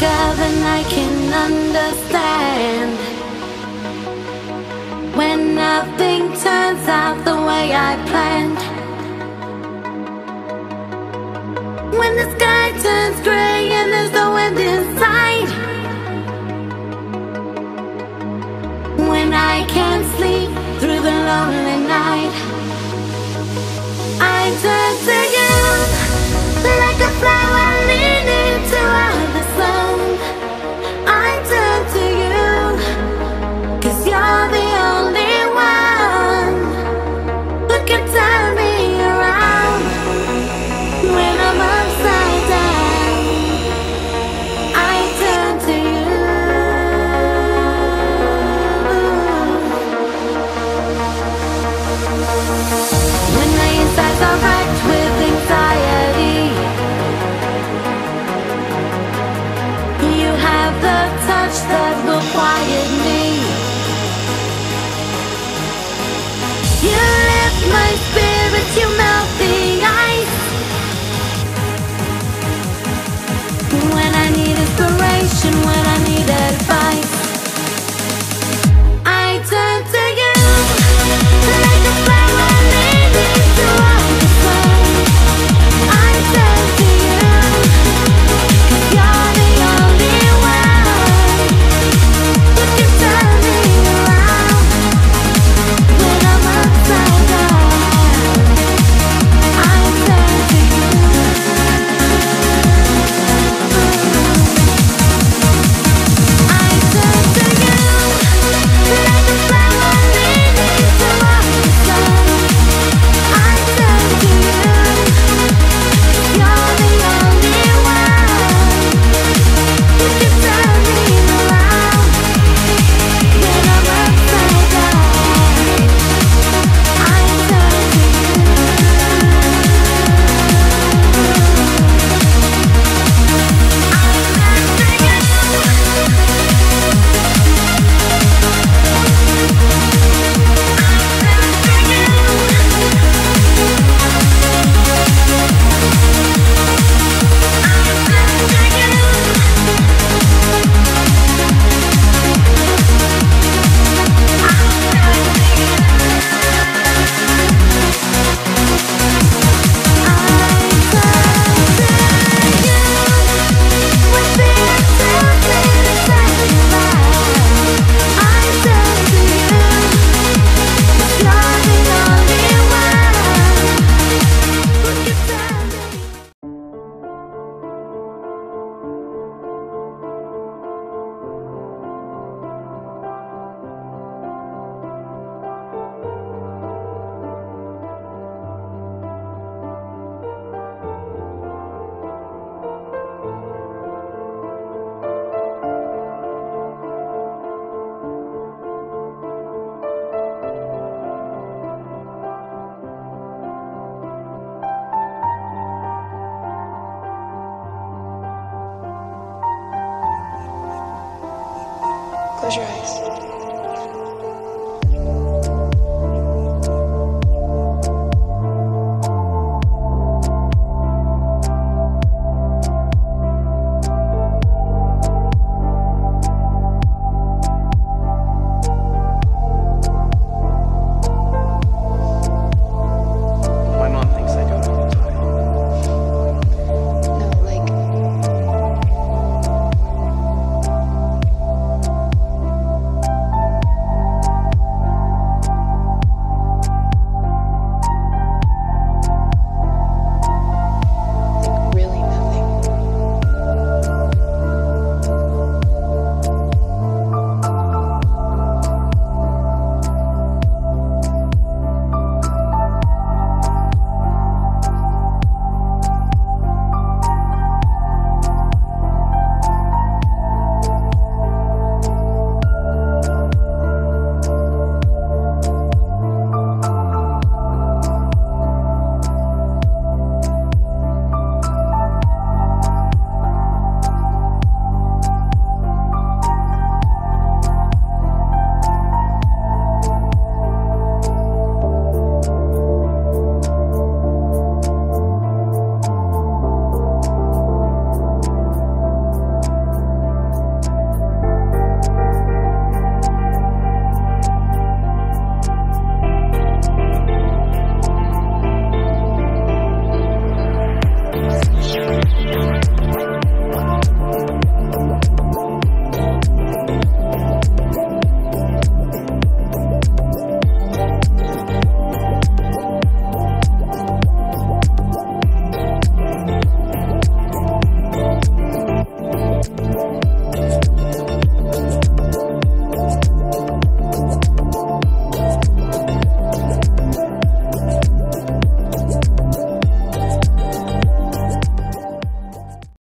weaker than I can understand. When nothing turns out the way I planned. When the sky turns gray and there's no end in sight. When I can't sleep through the lonely night. I turn to you like a flower leaning toward the sun. I turn to you 'cause you're the only one who can turn me around when I'm upside down. I turn to you. When my insides are racked with anxiety, you have the touch that will quiet me. You lift my spirit, you melt the ice. When I need inspiration, when I need advice, I turn to you like a flower leaning toward the sun. I turn to you 'cause you're the only one who can turn me around when I'm upside down. I turn to you. I turn to you like a flower leaning toward the sun. I turn to you 'cause you're the only one who can turn me around when I'm upside down. I turn to you. Close your eyes.